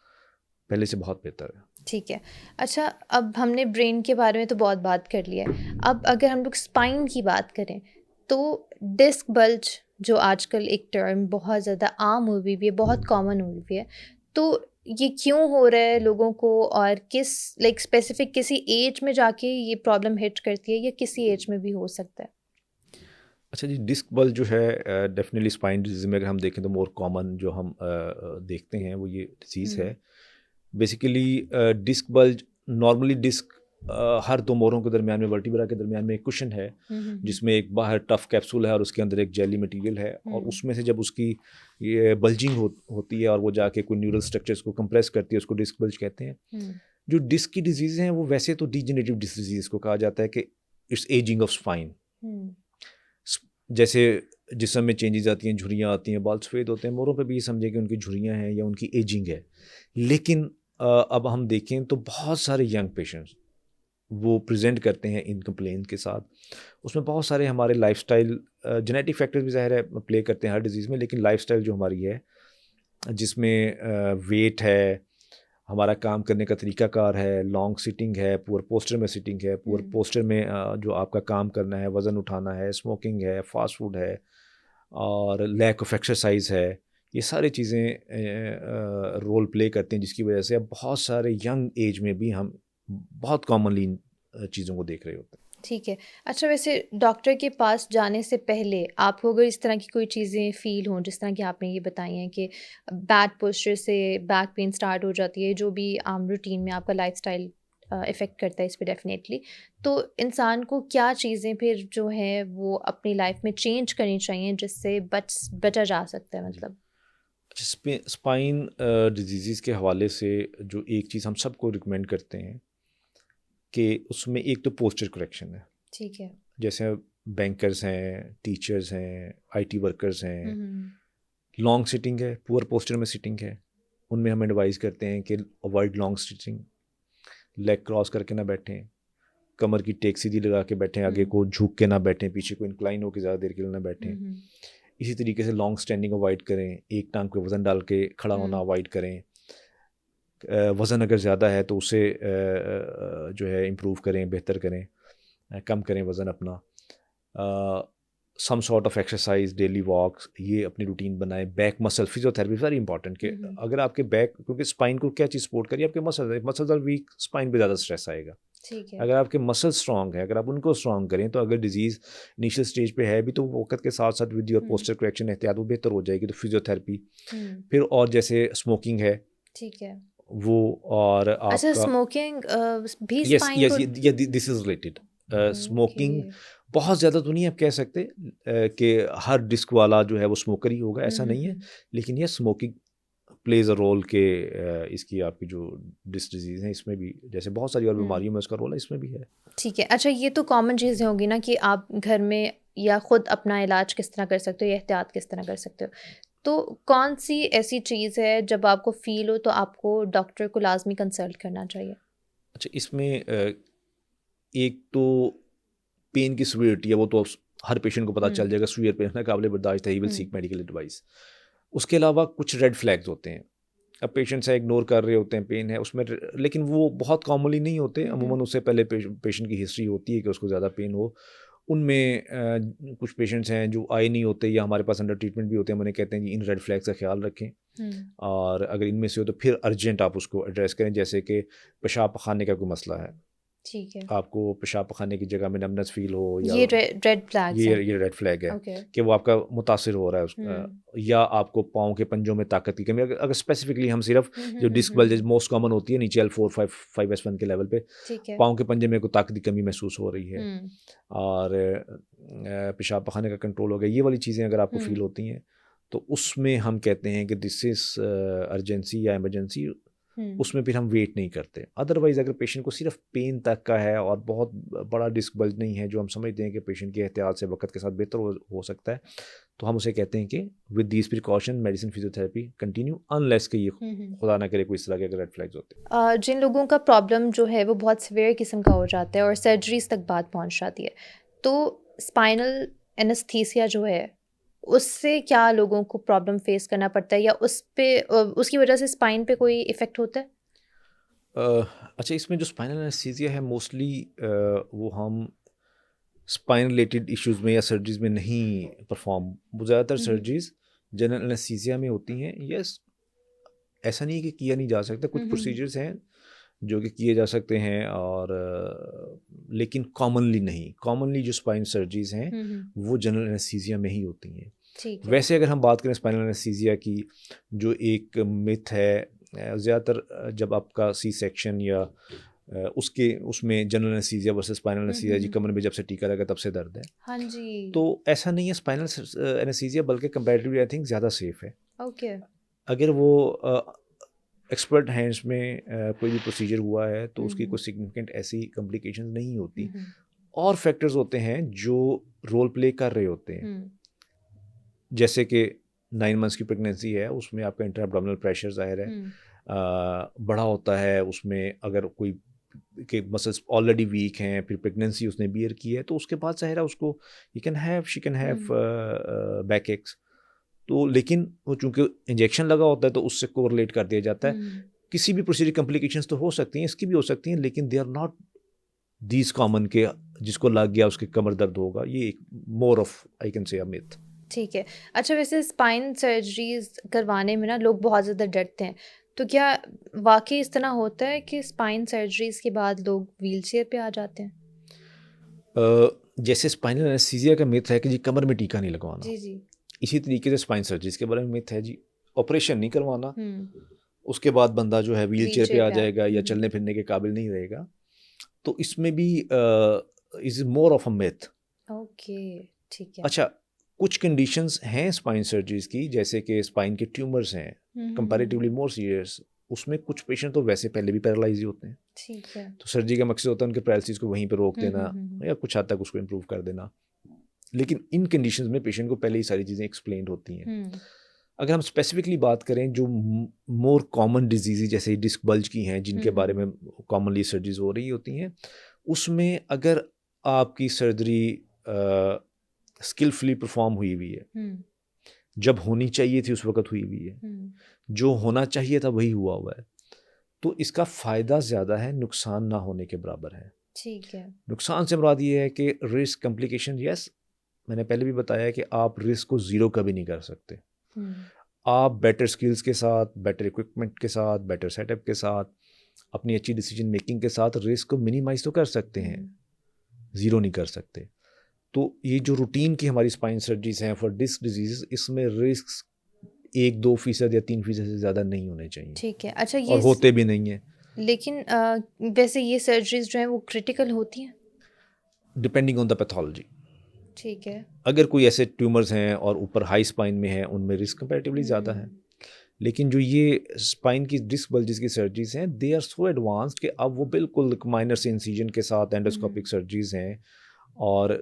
पहले से बहुत बेहतर है। ठीक है। अच्छा, अब हमने ब्रेन के बारे में तो बहुत बात कर लिया है। अब अगर हम लोग स्पाइन की बात करें तो डिस्क बल्ज जो आजकल एक टर्म बहुत ज़्यादा आम हुई हुई है, बहुत कॉमन हुई हुई है, तो ये क्यों हो रहा है लोगों को और किस लाइक स्पेसिफिक किसी एज में जाके ये प्रॉब्लम हिट करती है या किसी एज में भी हो सकता है? अच्छा जी, डिस्क बल्ज जो है डेफिनेटली स्पाइन डिजीज में अगर हम देखें तो मोर कॉमन जो हम देखते हैं वो ये डिजीज़ है। Basically disc bulge, normally disc हर दो मोरों के दरमियान में, वर्टिब्रा के दरमियान में एक कुशन है जिसमें एक बाहर टफ कैप्सूल है और उसके अंदर एक जेली मटेरियल है, और उसमें से जब उसकी ये बल्जिंग होती है और वो जाके कोई न्यूरल स्ट्रक्चर्स को कंप्रेस करती है, उसको डिस्क बल्ज कहते हैं। जो डिस्क की डिजीज़ हैं वो वैसे तो डिजेनरेटिव डिजीज़ को कहा जाता है कि इट्स एजिंग ऑफ स्पाइन। जैसे जिस्म में चेंजेस आती हैं, झुर्रियाँ आती हैं, बाल सफ़ेद होते हैं, मोरों पे भी ये समझें कि उनकी झुर्रियाँ हैं या उनकी एजिंग है। लेकिन अब हम देखें तो बहुत सारे यंग पेशेंट्स वो प्रेजेंट करते हैं इन कंप्लेंट के साथ। उसमें बहुत सारे हमारे लाइफस्टाइल, जेनेटिक फैक्टर्स भी ज़ाहिर है प्ले करते हैं हर डिजीज़ में, लेकिन लाइफस्टाइल जो हमारी है जिसमें वेट है, हमारा काम करने का तरीकाकार है, लॉन्ग सिटिंग है, पुअर पोस्चर में सिटिंग है, पुअर पोस्चर में जो आपका काम करना है, वज़न उठाना है, स्मोकिंग है, फास्ट फूड है और लैक ऑफ एक्सरसाइज है, ये सारी चीज़ें रोल प्ले करते हैं, जिसकी वजह से अब बहुत सारे यंग एज में भी हम बहुत कॉमनली इन चीज़ों को देख रहे होते हैं। ठीक है। अच्छा, वैसे डॉक्टर के पास जाने से पहले आपको अगर इस तरह की कोई चीज़ें फ़ील हों, जिस तरह की आपने ये बताई हैं कि बैड पोस्चर से बैक पेन स्टार्ट हो जाती है, जो भी आम रूटीन में आपका लाइफ़स्टाइल इफ़ेक्ट करता है इस पे डेफ़िनेटली, तो इंसान को क्या चीज़ें फिर जो हैं वो अपनी लाइफ़ में चेंज करनी चाहिए जिससे बचा जा सकता है मतलब? स्पाइन डिजीज़ के हवाले से जो एक चीज़ हम सबको रिकमेंड करते हैं कि उसमें एक तो पोस्चर करेक्शन है। ठीक है। जैसे बैंकर्स हैं, टीचर्स हैं, आईटी वर्कर्स हैं, लॉन्ग सिटिंग है, पुअर पोस्चर में सिटिंग है, उनमें हम एडवाइस करते हैं कि avoid long sitting, leg cross करके ना बैठें, कमर की टेक सीधी लगा के बैठें, आगे को झुक के ना बैठें, पीछे को इंक्लाइन होकर ज़्यादा देर के लिए ना बैठें। इसी तरीके से लॉन्ग स्टैंडिंग अवॉइड करें, एक टांग पे वज़न डाल के खड़ा होना अवॉइड करें। वज़न अगर ज़्यादा है तो उसे जो है इम्प्रूव करें, बेहतर करें, कम करें वज़न अपना। Some sort of exercise, daily walks, ये अपनी रूटीन बनाएं। Back muscle physiotherapy very important कि अगर आपके बैक, क्योंकि स्पाइन को क्या चीज़ सपोर्ट करिए, आपके मसल्स आर वीक, स्पाइन पे ज़्यादा स्ट्रेस आएगा। ठीक है। अगर आपके मसल स्ट्रांग है, अगर आप उनको स्ट्रांग करें तो अगर डिजीज़ इनिशियल स्टेज पे है भी तो वक्त के साथ साथ विद योर पोस्टर करेक्शन एहतियात वो बेहतर हो जाएगी। तो फिजियोथेरेपी, फिर और जैसे स्मोकिंग है ठीक है। वो, और अच्छा, आपका स्मोकिंग भी यस स्पाइन यस को? ये this is related. Okay. Smoking बहुत ज़्यादा तो नहीं आप कह सकते कि हर डिस्क वाला जो है वो स्मोकर ही होगा, ऐसा नहीं है। लेकिन ये स्मोकिंग प्लेज अ रोल के इसकी आपकी जो डिस्क डिजीज़ है इसमें भी, जैसे बहुत सारी और बीमारियों में उसका रोल है, इसमें भी है। ठीक है। अच्छा, ये तो कॉमन चीज़ें होगी ना कि आप घर में या खुद अपना इलाज किस तरह कर सकते हो या एहतियात किस तरह कर सकते हो। तो कौन सी ऐसी चीज़ है जब आपको फ़ील हो तो आपको डॉक्टर को लाज़मी कंसल्ट करना चाहिए? अच्छा, इसमें एक तो पेन की सीवियरिटी है, वो तो हर पेशेंट को पता चल जाएगा, सीवियर पेन है, काबिल बर्दाश्त है, he will seek medical advice. उसके अलावा कुछ रेड फ्लैग्स होते हैं। अब पेशेंट्स है इग्नोर कर रहे होते हैं, पेन है उसमें, लेकिन वो बहुत कॉमनली नहीं होते। अमूमन उससे पहले पेशेंट की हिस्ट्री होती है कि उसको ज़्यादा पेन हो। उनमें कुछ पेशेंट्स हैं जो आए नहीं होते या हमारे पास अंडर ट्रीटमेंट भी होते हैं, हम उन्हें कहते हैं कि इन रेड फ्लैग्स का ख्याल रखें, और अगर इनमें से हो तो फिर अर्जेंट आप उसको एड्रेस करें। जैसे कि पेशाब पखाने का कोई मसला है, ठीक है। आपको पेशाब पखाने की जगह में नमनेस फील हो, या ये रेड फ्लैग्स हैं। ये रेड फ्लैग है ओके। कि वो आपका मुतासिर हो रहा है या आपको पाँव के पंजों में ताकत की कमी। अगर स्पेसिफिकली हम सिर्फ जो डिस्क बल्ज मोस्ट कॉमन होती है नीचे L4 5S1 के लेवल पे, ठीक है। पाँव के पंजे में कोई ताकत की कमी महसूस हो रही है, और पेशाब पखाने का कंट्रोल हो गया, ये वाली चीज़ें अगर आपको फील होती हैं तो उसमें हम कहते हैं कि दिस इज़ अर्जेंसी या इमरजेंसी। उसमें फिर हम वेट नहीं करते। अदरवाइज़ अगर पेशेंट को सिर्फ पेन तक का है और बहुत बड़ा डिस्क बल्ज नहीं है, जो हम समझते हैं कि पेशेंट की एहतियात से वक्त के साथ बेहतर हो सकता है, तो हम उसे कहते हैं कि with these precaution medicine physiotherapy continue, unless कि ये खुदा ना करे कोई इस तरह के रेड फ्लैग्स होते हैं। जिन लोगों का प्रॉब्लम जो है वो बहुत सीवियर किस्म का हो जाता है और सर्जरीज तक बात पहुंच जाती है, तो स्पाइनल एनेस्थीसिया जो है उससे क्या लोगों को प्रॉब्लम फेस करना पड़ता है, या उस पे उसकी वजह से स्पाइन पे कोई इफ़ेक्ट होता है? अच्छा, इसमें जो स्पाइनल एनेस्थीसिया है मोस्टली वो हम स्पाइन रिलेटेड इश्यूज़ में या सर्जरीज़ में नहीं परफॉर्म, वो ज़्यादातर सर्जरीज़ जनरल एनेस्थीसिया में होती हैं। यस, ऐसा नहीं है कि किया नहीं जा सकता, कुछ प्रोसीजर्स हैं जो कि किए जा सकते हैं, और लेकिन कॉमनली नहीं। कॉमनली जो स्पाइन सर्जरीज़ हैं वो जनरल एनेस्थीसिया में ही होती हैं। ठीक है। वैसे अगर हम बात करें स्पाइनल एनेस्थीसिया की, जो एक मिथ है, ज़्यादातर जब आपका सी सेक्शन या उसमें general anaesthesia versus spinal anaesthesia, जी कमर में जब से टीका लगा तब से दर्द है, हाँ जी। तो ऐसा नहीं है। स्पाइनल एनेस्थीसिया बल्कि कंपैरेटिवली आई थिंक ज़्यादा सेफ है। ओके। अगर वो एक्सपर्ट हैंड्स में कोई भी प्रोसीजर हुआ है तो उसकी कोई सिग्निफिकेंट ऐसी कॉम्प्लिकेशंस नहीं होती। और फैक्टर्स होते हैं जो रोल प्ले कर रहे होते हैं, जैसे कि 9 मंथ्स की प्रेगनेंसी है, उसमें आपका इंटर एब्डोमिनल प्रेशर ज़ाहिर है बड़ा होता है। उसमें अगर कोई के मसल्स ऑलरेडी वीक हैं, फिर प्रेगनेंसी उसने बियर की है, तो उसके बाद ज़ाहिर है उसको she can have back x. तो लेकिन वो चूंकि इंजेक्शन लगा होता है तो उससे कोरिलेट कर दिया जाता है। किसी भी प्रोसीजर कॉम्प्लिकेशंस तो हो सकती हैं, इसकी भी हो सकती हैं, लेकिन they are not these common के जिसको लग गया उसके कमर दर्द होगा। ये एक more of I can say a myth. ठीक है। अच्छा, वैसे स्पाइन सर्जरीज करवाने में ना लोग बहुत ज़्यादा डरते हैं, तो क्या वाकई इस तरह होता है कि स्पाइन सर्जरीज के बाद लोग व्हीलचेयर पे आ जाते हैं? जैसे स्पाइनल एनेस्थीसिया का मिथ है कि जी कमर में टीका नहीं लगवाना, जी जी। इसी तरीके से स्पाइन सर्जरीज के बारे में मिथ है जी ऑपरेशन नहीं करवाना, उसके बाद बंदा जो है व्हील चेयर पे आ जाएगा या चलने फिरने के काबिल नहीं रहेगा। तो इसमें भी is more of a myth. Okay, ठीक है। अच्छा, कुछ कंडीशंस हैं स्पाइन सर्जरीज की, जैसे कि स्पाइन के ट्यूमर्स हैं कंपैरेटिवली मोर सीरियस, उसमें कुछ पेशेंट तो वैसे पहले भी पैरालाइज ही होते हैं। ठीक है। तो सर्जरी का मकसद होता है उनके पैरालिसिस को वहीं पर रोक देना या कुछ हद तक उसको इम्प्रूव कर देना। लेकिन इन कंडीशंस में पेशेंट को पहले ही सारी चीज़ें एक्सप्लेन होती हैं। अगर हम स्पेसिफिकली बात करें जो मोर कॉमन डिजीज़ जैसे डिस्क बल्ज की हैं, जिनके बारे में कॉमनली सर्जरीज हो रही होती हैं, उसमें अगर आपकी सर्जरी स्किलफुली परफॉर्म हुई हुई है, जब होनी चाहिए थी उस वक्त हुई हुई है, जो होना चाहिए था वही हुआ हुआ है, तो इसका फ़ायदा ज़्यादा है, नुकसान ना होने के बराबर है। ठीक है। नुकसान से मुराद ये है कि रिस्क कॉम्प्लिकेशन, यस मैंने पहले भी बताया कि आप रिस्क को ज़ीरो कभी नहीं कर सकते। आप बेटर स्किल्स के साथ, बेटर इक्विपमेंट के साथ, बेटर सेटअप के साथ अपनी अच्छी डिसीजन मेकिंग के साथ रिस्क को मिनिमाइज तो कर सकते हैं, ज़ीरो नहीं कर सकते। तो ये जो रूटीन की हमारी स्पाइन सर्जरीज हैं फॉर डिस्क डिजीज, इसमें रिस्क 1-2% या 3% से ज़्यादा नहीं होने चाहिए। ठीक है। अच्छा, और होते भी नहीं हैं। लेकिन वैसे ये सर्जरीज जो हैं वो क्रिटिकल होती हैं? Depending on the pathology. ठीक है। अगर कोई ऐसे ट्यूमर्स हैं और ऊपर हाई स्पाइन में है, उनमें रिस्क कंपैरेटिवली ज़्यादा है। लेकिन जो ये स्पाइन की डिस्क बल्जेस की सर्जरीज हैं, दे आर सो एडवांस्ड कि अब वो बिल्कुल माइनर से इंसिजन के साथ एंडोस्कोपिक सर्जरीज हैं, और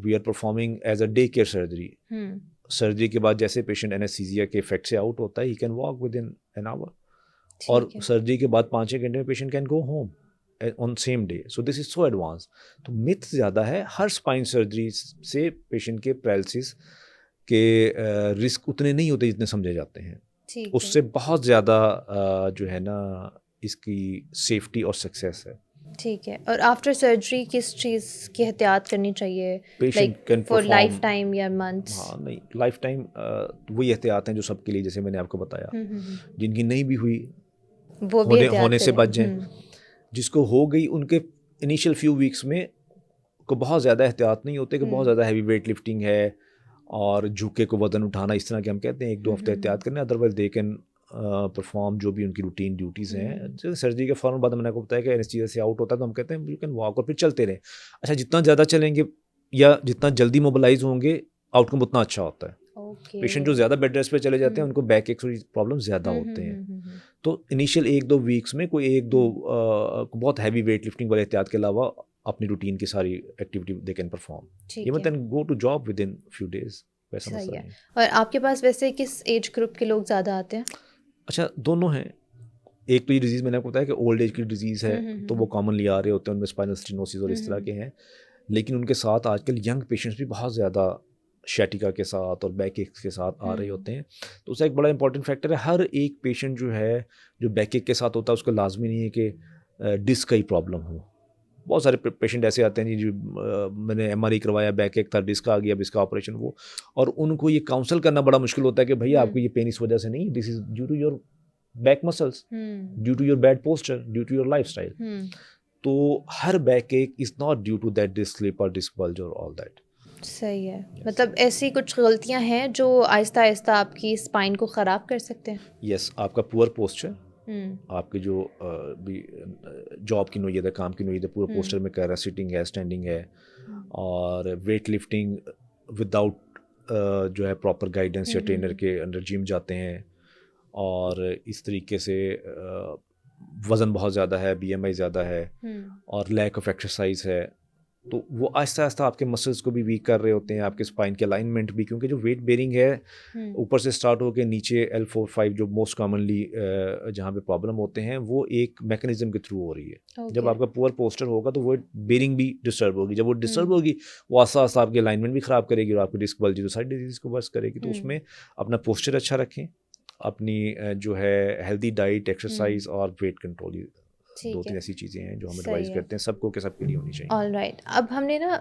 we are performing as a day care surgery. Surgery के बाद जैसे पेशेंट एनेस्थीसिया के इफेक्ट से आउट होता है, he can walk within an hour, और सर्जरी के बाद 5-6 घंटे में patient can go home on same day. So this is so advance. तो मिथ ज़्यादा है हर स्पाइन सर्जरी से पेशेंट के पैरालिसिस के रिस्क उतने नहीं होते जितने समझे जाते हैं। उससे बहुत ज़्यादा जो है ना इसकी सेफ्टी और सक्सेस है। ठीक है। और आफ्टर सर्जरी किस चीज़ की एहतियात करनी चाहिए, patient can for life time या मंथ्स? हाँ नहीं, लाइफ टाइम वही एहतियात हैं जो सबके लिए, जैसे मैंने आपको बताया। जिनकी नहीं भी हुई वो भी होने से बच जाएं। जिसको हो गई उनके इनिशियल फ्यू वीक्स में को बहुत ज़्यादा एहतियात नहीं होते कि बहुत ज़्यादा हैवी वेट लिफ्टिंग है और झुके को वजन उठाना, इस तरह के हम कहते हैं 1-2 हफ्ते एहतियात करने, अदरवाइज दे कैन परफॉर्म जो भी उनकी रूटीन ड्यूटीज़ हैं। जैसे सर्जरी के फ़ौरन बाद मैंने आपको बताया कि एनेस्थीसिया से आउट होता है तो हम कहते हैं यू कैन वॉक, और फिर चलते रहें। अच्छा, जितना ज़्यादा चलेंगे या जितना जल्दी मोबिलाइज होंगे, आउटकम उतना अच्छा होता है। पेशेंट जो ज़्यादा बेड रेस्ट पे चले जाते हैं उनको बैक एक प्रॉब्लम ज़्यादा होते हैं। तो इनिशियल 1-2 वीक्स में कोई 1-2 बहुत हैवी वेट लिफ्टिंग वाले एहतियात के अलावा अपनी रूटीन की सारी activity they can perform, even then go to job within few days, वैसा मसला नहीं। और आपके पास वैसे किस एज ग्रुप के लोग ज़्यादा आते हैं? अच्छा, दोनों हैं। एक तो ये डिजीज़ मैंने आपको बताया कि ओल्ड एज की डिजीज़ है, तो वो कॉमनली आ रहे होते हैं, उनमें स्पाइनल स्टेनोसिस और इस तरह के हैं। लेकिन उनके साथ आजकल यंग पेशेंट्स भी बहुत ज़्यादा शैटिका के साथ और बैक एक्स के साथ आ रहे होते हैं। तो उसका एक बड़ा इंपॉर्टेंट फैक्टर है, हर एक पेशेंट जो है जो बैक एक के साथ होता है उसको लाजमी नहीं है कि डिस्क का ही प्रॉब्लम हो। बहुत सारे पेशेंट ऐसे आते हैं जी, मैंने MRI करवाया, बैक एक था, डिस्क आ गया, अब इसका ऑपरेशन वो, और उनको ये काउंसल करना बड़ा मुश्किल होता है कि भैया आपको ये पेन इस वजह से नहीं, this is due to your back muscles, due to your bad posture, due to your lifestyle. तो हर backache is not due to that disc slip और डिस्क बल्ज और ऑल दैट। सही है। मतलब ऐसी कुछ गलतियां हैं जो आहिस्ता आहिस्ता आपकी स्पाइन को ख़राब कर सकते हैं? यस, आपका पुअर पोस्चर, आपके जो भी जॉब की नोयत है, काम की नोयत है, पूरा पोस्चर में कर रहा है, सिटिंग है, स्टैंडिंग है, और वेट लिफ्टिंग विदाउट जो है प्रॉपर गाइडेंस या ट्रेनर के अंडर जिम जाते हैं, और इस तरीके से वज़न बहुत ज़्यादा है, BMI ज़्यादा है, और लैक ऑफ एक्सरसाइज है, तो वो आहिस्ता आहिस्ता आपके मसल्स को भी वीक कर रहे होते हैं, आपके स्पाइन के अलाइनमेंट भी, क्योंकि जो वेट बेरिंग है ऊपर से स्टार्ट होकर नीचे L4-5 जो मोस्ट कॉमनली जहाँ पे प्रॉब्लम होते हैं, वो एक मैकेनिज्म के थ्रू हो रही है। जब आपका पुअर पोस्चर होगा तो वेट बेरिंग भी डिस्टर्ब होगी, जब वो डिस्टर्ब होगी वो आस्ता आस्ता आपके अलाइनमेंट भी ख़राब करेगी और आपकी डिस्क बल्ज जो साइड डिजीज़ को वर्स करेगी। तो उसमें अपना पोस्चर अच्छा रखें, अपनी जो है हेल्दी डाइट, एक्सरसाइज और वेट कंट्रोल, 2-3 ऐसी चीज़ें हैं जो हम एडवाइस करते हैं सबको कि सबके लिए होनी चाहिए। All right. अब हमने ना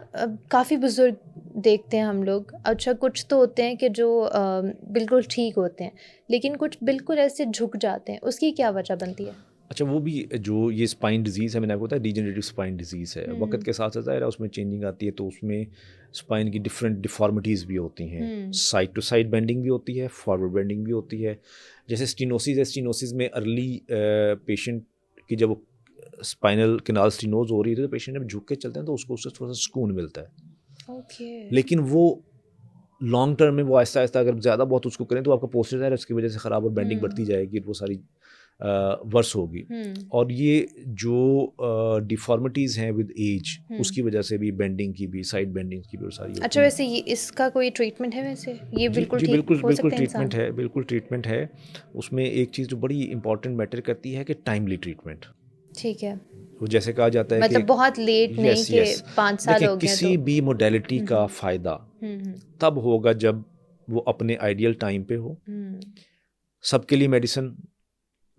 काफ़ी बुजुर्ग देखते हैं हम लोग। अच्छा, कुछ तो होते हैं कि जो बिल्कुल ठीक होते हैं, लेकिन कुछ बिल्कुल ऐसे झुक जाते हैं, उसकी क्या वजह बनती है? अच्छा, वो भी जो ये स्पाइन डिजीज़ है, मैंने आपको बताया डीजेनरेटिव स्पाइन डिजीज़ है, वक्त के साथ ज़ाहिर है उसमें चेंजिंग आती है, तो उसमें स्पाइन की डिफरेंट डिफॉर्मिटीज़ भी होती हैं, साइड टू साइड बेंडिंग भी होती है, फॉरवर्ड बेंडिंग भी होती है। जैसे स्टीनोसिस है, स्टीनोसिस में अर्ली पेशेंट की जब स्पाइनल कैनाल स्टीनोज हो रही है तो पेशेंट जब झुक के चलते हैं तो उसको उससे थोड़ा सा सुकून मिलता है। लेकिन वो लॉन्ग टर्म में वो आहिस्ता आहिस्ता अगर ज़्यादा बहुत उसको करें तो आपका पोस्चर है उसकी वजह से ख़राब और बेंडिंग बढ़ती जाएगी, वो सारी वर्स होगी। और ये जो डिफॉर्मिटीज़ हैं विद एज, उसकी वजह से भी बेंडिंग की भी, साइड बेंडिंग की भी और सारी। अच्छा, वैसे ये इसका कोई ट्रीटमेंट है? वैसे ये बिल्कुल ठीक हो सकता है? ट्रीटमेंट है, बिल्कुल ट्रीटमेंट है। उसमें एक चीज़ जो बड़ी इंपॉर्टेंट मैटर करती है कि टाइमली ट्रीटमेंट। ठीक है। वो जैसे कहा जाता है मतलब कि बहुत लेट नहीं कि 5 साल हो गए। किसी भी मोडेलिटी का फ़ायदा तब होगा जब वो अपने आइडियल टाइम पे हो। सबके लिए मेडिसिन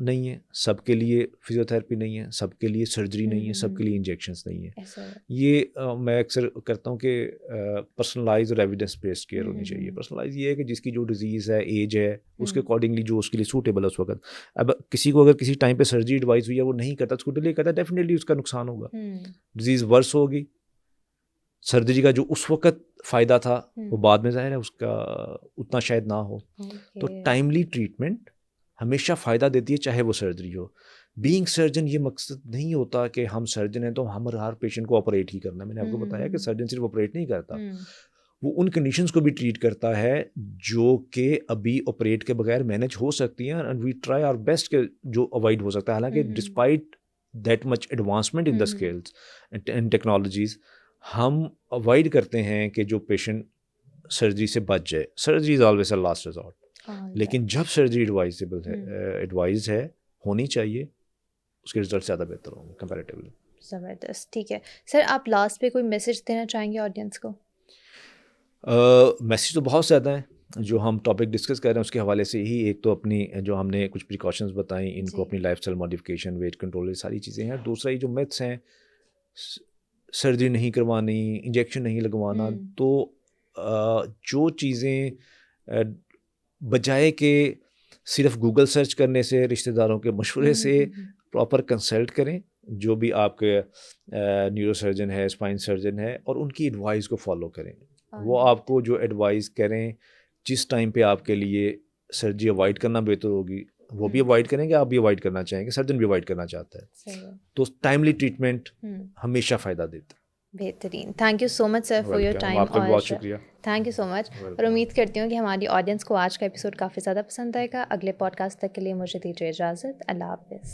नहीं है, सबके लिए फिजियोथेरेपी नहीं है, सबके लिए सर्जरी नहीं है, सबके लिए इंजेक्शंस नहीं है। ऐसा है। ये मैं अक्सर करता हूँ कि पर्सनलाइज और एविडेंस बेस्ड केयर होनी चाहिए। पर्सनलाइज ये है कि जिसकी जो डिजीज़ है, एज है, उसके अकॉर्डिंगली जो उसके लिए सूटेबल है उस वक्त। अब किसी को अगर किसी टाइम पे सर्जरी एडवाइस हुई है, वो नहीं करता, उसको डिले करता, डेफिनेटली उसका नुकसान होगा, डिजीज़ वर्स होगी। सर्जरी का जो उस वक्त फ़ायदा था वो बाद में ज़ाहिर है उसका उतना शायद ना हो। तो टाइमली ट्रीटमेंट हमेशा फ़ायदा देती है, चाहे वो सर्जरी हो। बीइंग सर्जन ये मकसद नहीं होता कि हम सर्जन हैं तो हम हर पेशेंट को ऑपरेट ही करना है। मैंने आपको बताया कि सर्जन सिर्फ ऑपरेट नहीं करता, वो उन कंडीशंस को भी ट्रीट करता है जो कि अभी ऑपरेट के बगैर मैनेज हो सकती हैं, and we try our best के जो अवॉइड हो सकता है। हालांकि despite that much advancement in the skills and technologies, हम अवॉइड करते हैं कि जो पेशेंट सर्जरी से बच जाए। Surgery is always a last resort, लेकिन जब सर्जरी एडवाइजेबल है, एडवाइज है, होनी चाहिए, उसके रिजल्ट ज़्यादा बेहतर होंगे कंपैरेटिवली। ज़बरदस्त, ठीक है सर। आप लास्ट पे कोई मैसेज देना चाहेंगे ऑडियंस को? मैसेज तो बहुत ज़्यादा है जो हम टॉपिक डिस्कस कर रहे हैं उसके हवाले से ही। एक तो अपनी जो हमने कुछ प्रिकॉशंस बताई, इनको अपनी लाइफस्टाइल मॉडिफिकेशन, वेट कंट्रोल, ये सारी चीज़ें हैं। दूसरा ये जो मिथ्स हैं, सर्जरी नहीं करवानी, इंजेक्शन नहीं लगवाना, तो जो चीज़ें बजाय के सिर्फ गूगल सर्च करने से, रिश्तेदारों के मशवरे से प्रॉपर कंसल्ट करें जो भी आपके न्यूरो सर्जन है, स्पाइन सर्जन है, और उनकी एडवाइस को फॉलो करें। वो आपको जो एडवाइस करें, जिस टाइम पे आपके लिए सर्जरी अवॉइड करना बेहतर होगी, वो भी अवॉइड करेंगे, आप भी अवॉइड करना चाहेंगे, सर्जन भी अवॉइड करना चाहता है। तो टाइमली ट्रीटमेंट हमेशा फ़ायदा देता है। बेहतरीन, thank you so much sir for your time. आपका बहुत शुक्रिया, थैंक यू सो मच। और उम्मीद करती हूँ कि हमारी ऑडियंस को आज का एपिसोड काफ़ी ज़्यादा पसंद आएगा। अगले पॉडकास्ट तक के लिए मुझे दीजिए इजाज़त। अल्लाह हाफ़िज़।